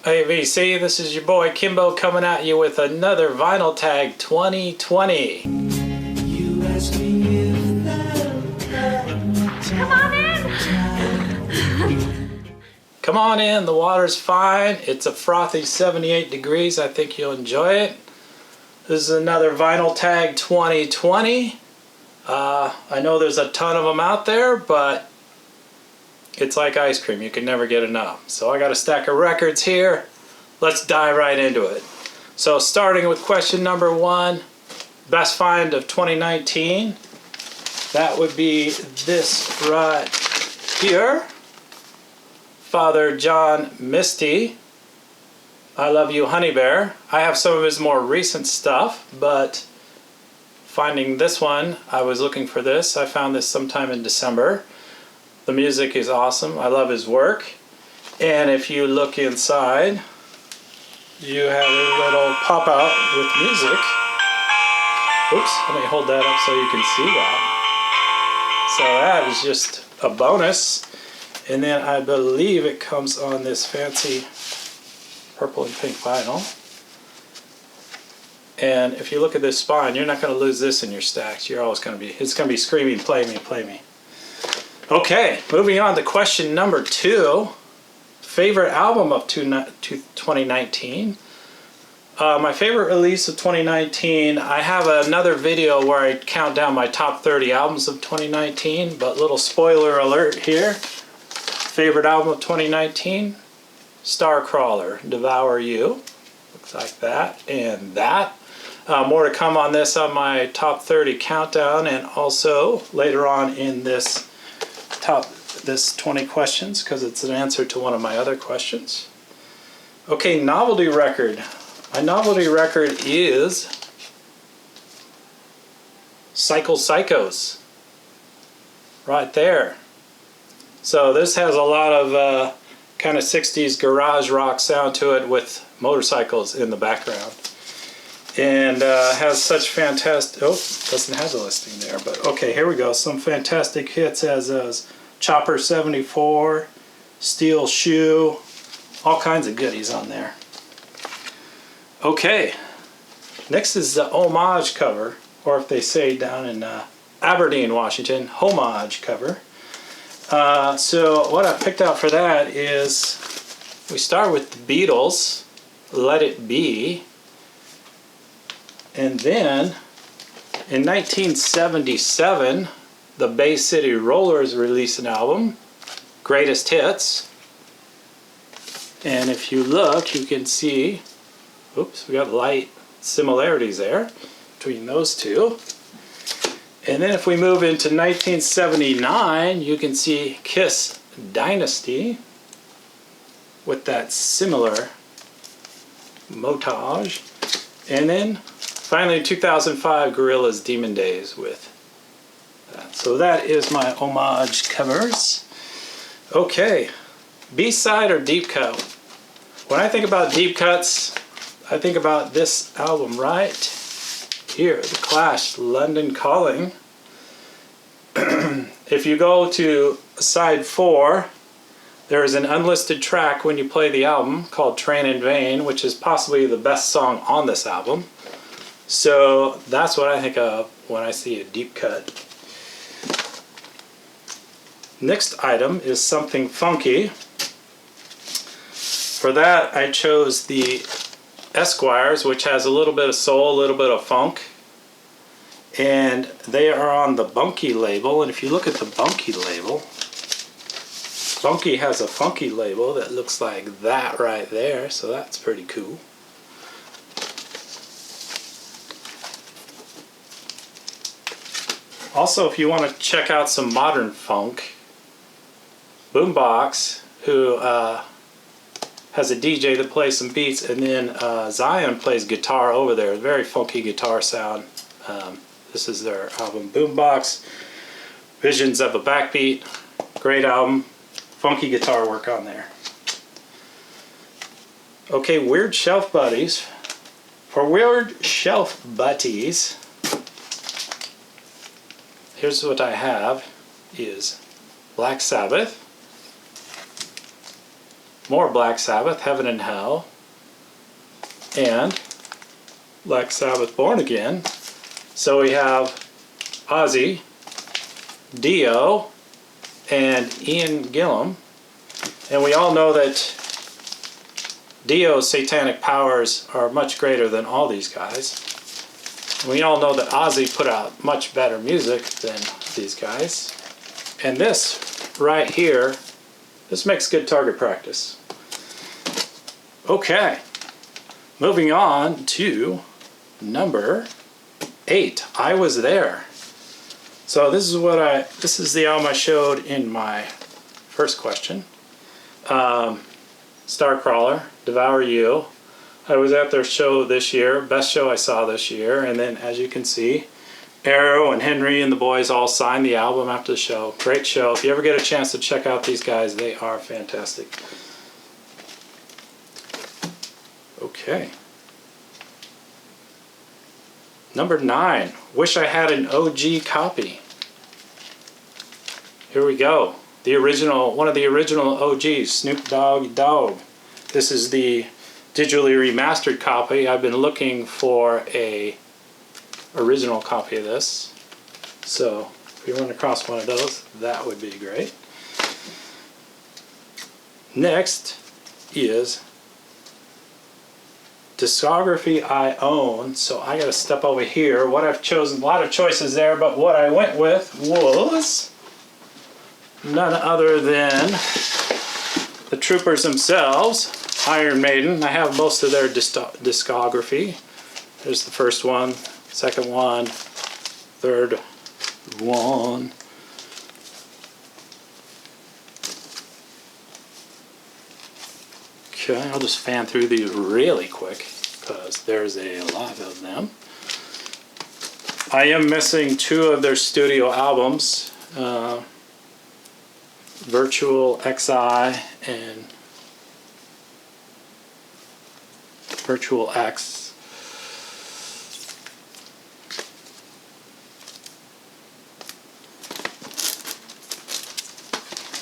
AVC, this is your boy Kimbo coming at you with another Vinyl Tag 2020. You ask me if Come on in! Come on in, the water's fine. It's a frothy 78 degrees. I think you'll enjoy it. This is another Vinyl Tag 2020. I know there's a ton of them out there, but it's like ice cream. You can never get enough. So I got a stack of records here. Let's dive right into it. So starting with question number 1, best find of 2019. That would be this right here. Father John Misty, I Love You Honey Bear. I have some of his more recent stuff, but finding this one, I was looking for this. I found this sometime in December. The music is awesome. I love his work. And if you look inside, you have a little pop out with music. Oops, let me hold that up so you can see that. So that is just a bonus. And then I believe it comes on this fancy purple and pink vinyl. And if you look at this spine, you're not going to lose this in your stacks. You're always going to be, it's going to be screaming, play me, play me. Okay, moving on to question number 2. Favorite album of 2019. My favorite release of 2019, I have another video where I count down my top 30 albums of 2019, but little spoiler alert here. Favorite album of 2019, Starcrawler, Devour You. Looks like that and that. More to come on this on my top 30 countdown, and also later on in this 20 questions, because it's an answer to one of my other questions. Okay, novelty record. My novelty record is Cycle Psychos. Right there. So this has a lot of kind of 60s garage rock sound to it with motorcycles in the background. And has such fantastic, doesn't have the listing there, but okay, here we go. Some fantastic hits as Chopper 74, Steel Shoe, all kinds of goodies on there. Okay, next is the homage cover, or if they say down in Aberdeen, Washington, homage cover. So what I picked out for that is, we start with the Beatles, Let It Be, and then in 1977 the Bay City Rollers released an album, Greatest Hits, and if you look you can see, oops, we got light similarities there between those two. And then if we move into 1979, you can see Kiss Dynasty with that similar montage. And then finally 2005, Gorillaz Demon Days with that. So that is my homage covers. Okay, B-side or deep cut? When I think about deep cuts, I think about this album right here, The Clash, London Calling. If you go to side 4, there is an unlisted track when you play the album called Train in Vain, which is possibly the best song on this album. So that's what I think of when I see a deep cut. Next item is something funky. For that I chose the Esquires, which has a little bit of soul, a little bit of funk, and they are on the Bunky label. And if you look at the Bunky label, Bunky has a funky label that looks like that right there, so that's pretty cool. Also, if you want to check out some modern funk, Boombox, who has a DJ that plays some beats, and then Zion plays guitar over there. Very funky guitar sound. This is their album Boombox, Visions of a Backbeat. Great album. Funky guitar work on there. Okay, Weird Shelf Buddies. For Weird Shelf Buddies, here's what I have is Black Sabbath, more Black Sabbath, Heaven and Hell, and Black Sabbath Born Again. So we have Ozzy, Dio, and Ian Gillan. And we all know that Dio's satanic powers are much greater than all these guys. And we all know that Ozzy put out much better music than these guys. And this right here, this makes good target practice. Okay, moving on to number 8. I Was There. So this is the album I showed in my first question. Starcrawler, Devour You. I was at their show this year, best show I saw this year, and then as you can see, Arrow and Henry and the boys all signed the album after the show. Great show. If you ever get a chance to check out these guys, they are fantastic. Okay. Number 9. Wish I Had an OG Copy. Here we go. The original, one of the original OGs, Snoop Dogg. This is the digitally remastered copy. I've been looking for a original copy of this. So if you run across one of those, that would be great. Next is discography I own. So I got to step over here. What I've chosen, a lot of choices there, but what I went with was none other than the Troopers themselves, Iron Maiden. I have most of their discography. There's the first one, second one, third one. Okay, I'll just fan through these really quick because there's a lot of them. I am missing 2 of their studio albums. Virtual XI and Virtual X.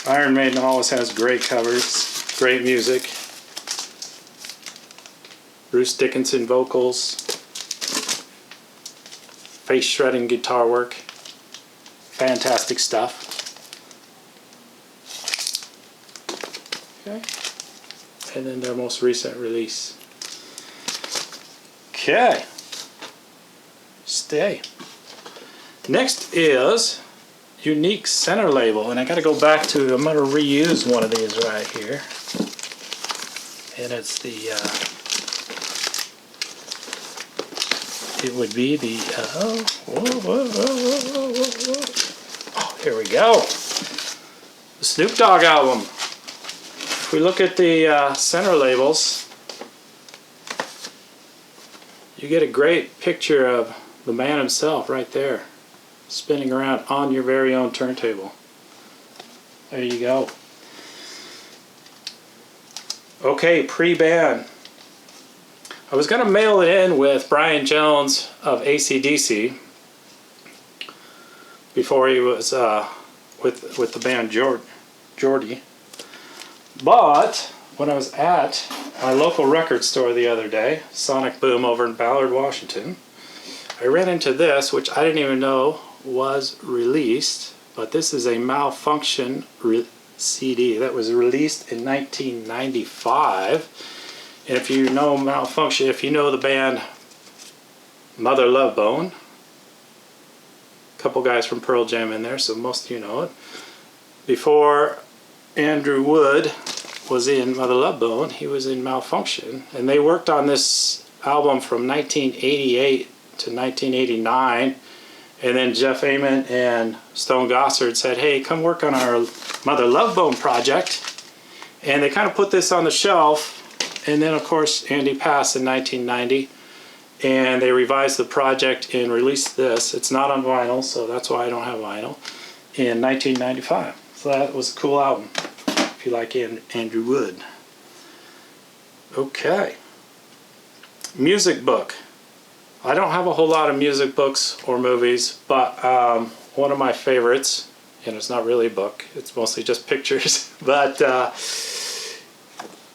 Iron Maiden always has great covers, great music. Bruce Dickinson vocals, face shredding guitar work, fantastic stuff. Okay, and then their most recent release. Okay, stay. Next is Unique Center Label, and I got to go back to, I'm going to reuse one of these right here, and it's the, it would be the, oh, here we go, the Snoop Dogg album. If we look at the center labels, you get a great picture of the man himself right there, spinning around on your very own turntable. There you go. Okay, pre-band. I was going to mail it in with Brian Jones of AC/DC before he was with the band Geordie. But when I was at my local record store the other day, Sonic Boom over in Ballard, Washington, I ran into this, which I didn't even know was released, but this is a Malfunction CD that was released in 1995. And if you know Malfunction, if you know the band Mother Love Bone, a couple guys from Pearl Jam in there, so most of you know it. Before Andrew Wood was in Mother Love Bone, he was in Malfunction, and they worked on this album from 1988 to 1989, and then Jeff Ament and Stone Gossard said, hey, come work on our Mother Love Bone project, and they kind of put this on the shelf. And then of course Andy passed in 1990, and they revised the project and released this. It's not on vinyl, so that's why I don't have vinyl, in 1995. So that was a cool album, if you like Andrew Wood. Okay. Music book. I don't have a whole lot of music books or movies, but one of my favorites, and it's not really a book, it's mostly just pictures, but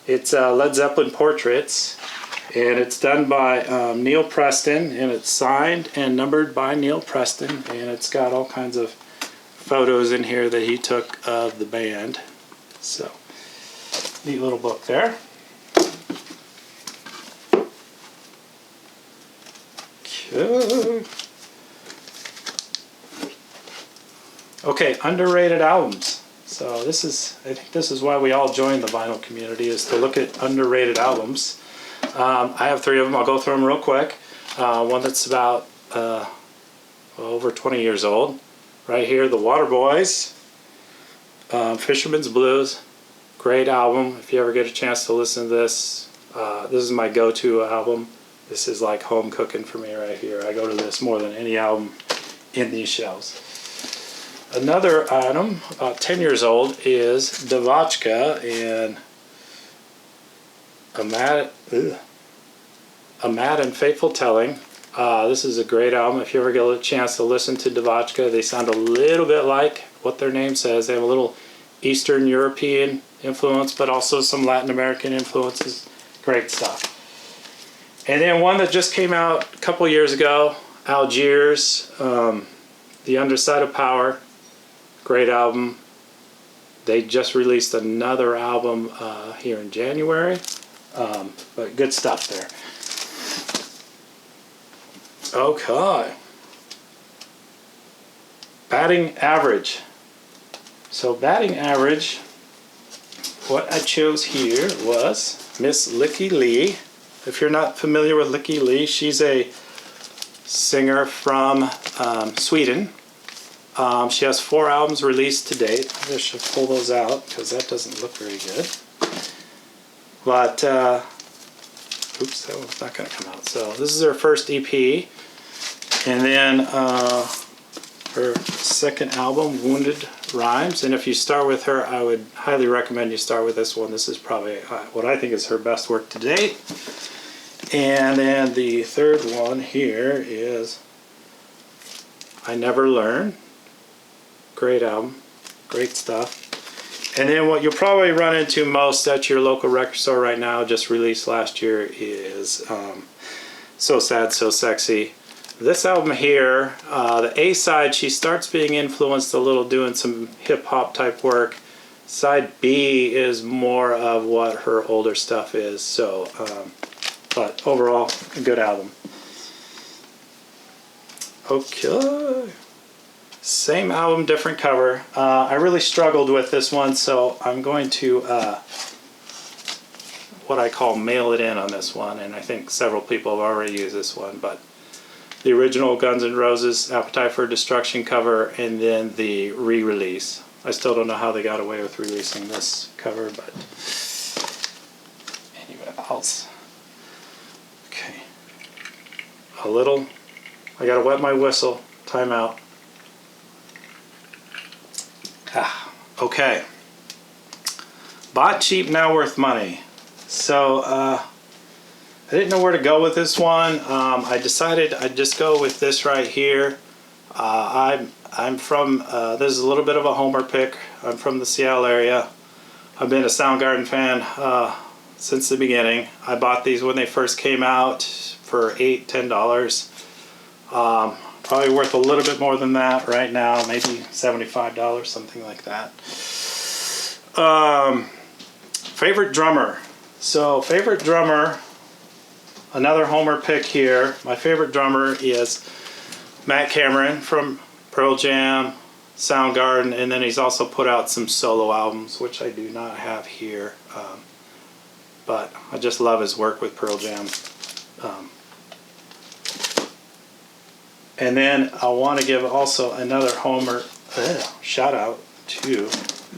It's Led Zeppelin Portraits, and it's done by Neil Preston, and it's signed and numbered by Neil Preston, and it's got all kinds of photos in here that he took of the band. So, neat little book there. Okay, underrated albums. So I think this is why we all joined the vinyl community, is to look at underrated albums. I have 3 of them. I'll go through them real quick. One that's about over 20 years old. Right here, The Waterboys, Fisherman's Blues. Great album. If you ever get a chance to listen to this, this is my go-to album. This is like home cooking for me right here. I go to this more than any album in these shelves. Another item, about 10 years old, is Devotchka and A Mad and Faithful Telling. This is a great album. If you ever get a chance to listen to Devotchka, they sound a little bit like what their name says. They have a little Eastern European influence, but also some Latin American influences. Great stuff. And then one that just came out a couple years ago, Algiers, The Underside of Power. Great album. They just released another album here in January. But good stuff there. Okay. Batting average. So batting average, what I chose here was Miss Lykke Li. If you're not familiar with Lykke Li, she's a singer from Sweden. She has 4 albums released to date. I should pull those out because that doesn't look very good. But, oops, that one's not going to come out. So this is her first EP. And then her second album, Wounded Rhymes. And if you start with her, I would highly recommend you start with this one. This is probably what I think is her best work to date. And then the third one here is I Never Learn. Great album, great stuff. And then what you'll probably run into most at your local record store right now, just released last year, is So Sad, So Sexy. This album here, the A side, she starts being influenced a little doing some hip hop type work. Side B is more of what her older stuff is. So, but overall, a good album. Okay. Same album, different cover. I really struggled with this one, so I'm going to what I call mail it in on this one, and I think several people have already used this one, but the original Guns N' Roses Appetite for Destruction cover, and then the re-release. I still don't know how they got away with releasing this cover, but anyway else. Okay. I gotta wet my whistle. Time out. Okay. Bought cheap, now worth money. So I didn't know where to go with this one. I decided I'd just go with this right here. I'm from, this is a little bit of a homer pick. I'm from the Seattle area. I've been a Soundgarden fan since the beginning. I bought these when they first came out for $8, $10. Probably worth a little bit more than that right now, maybe $75, something like that. Favorite drummer. So favorite drummer, another homer pick here. My favorite drummer is Matt Cameron from Pearl Jam, Soundgarden, and then he's also put out some solo albums, which I do not have here. But I just love his work with Pearl Jam. And then I want to give also another homer shout out to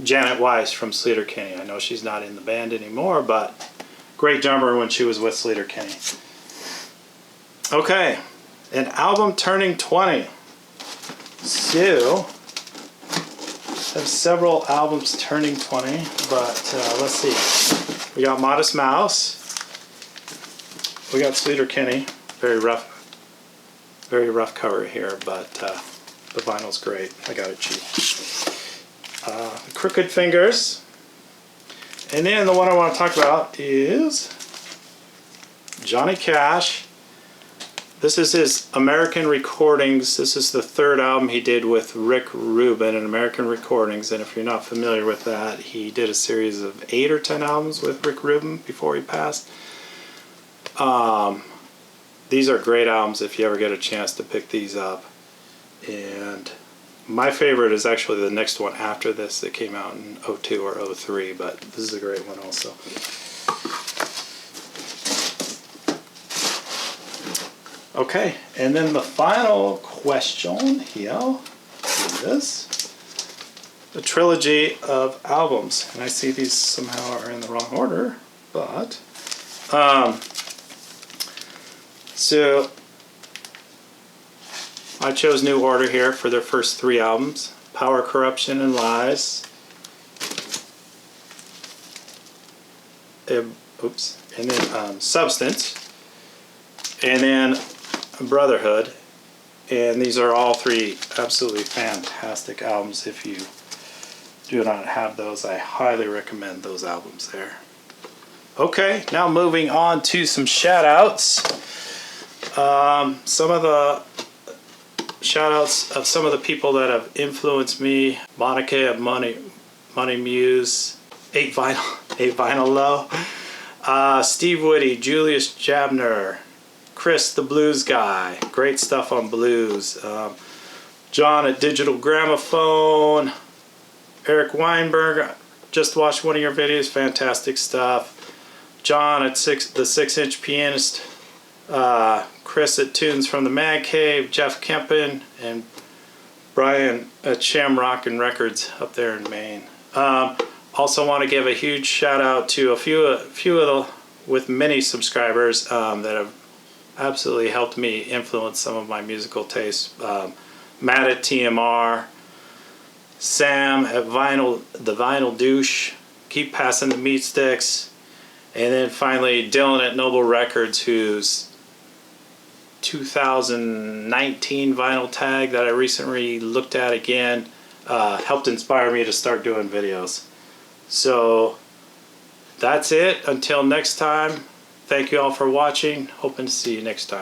Janet Weiss from Sleater-Kinney. I know she's not in the band anymore, but great drummer when she was with Sleater-Kinney. Okay, an album turning 20. So, I have several albums turning 20, but let's see. We got Modest Mouse. We got Sleater-Kinney. Very rough cover here, but the vinyl's great. I got it cheap. Crooked Fingers. And then the one I want to talk about is Johnny Cash. This is his American Recordings. This is the third album he did with Rick Rubin in American Recordings. And if you're not familiar with that, he did a series of 8 or 10 albums with Rick Rubin before he passed. These are great albums if you ever get a chance to pick these up. And my favorite is actually the next one after this that came out in 02 or 03, but this is a great one also. Okay, and then the final question here is the trilogy of albums. And I see these somehow are in the wrong order, but so I chose New Order here for their first 3 albums: Power, Corruption, and Lies. And then Substance, and then Brotherhood. And these are all 3 absolutely fantastic albums. If you do not have those, I highly recommend those albums there. Okay, now moving on to some shout outs. Some of the shout outs of some of the people that have influenced me: Monica of Money Muse, 8 Vinyl Low, Steve Woody, Julius Jabner, Chris the Blues Guy, great stuff on blues, John at Digital Gramophone, Eric Weinberg, just watched one of your videos, fantastic stuff, John at the 6-Inch Pianist, Chris at Tunes from the Mad Cave, Jeff Kempen, and Brian at Shamrock and Records up there in Maine. Also want to give a huge shout out to a few of the with many subscribers that have absolutely helped me influence some of my musical tastes. Matt at TMR, Sam at the Vinyl Douche, Keep Passing the Meat Sticks, and then finally Dylan at Noble Records, whose 2019 vinyl tag that I recently looked at again helped inspire me to start doing videos. So that's it. Until next time, thank you all for watching. Hoping to see you next time.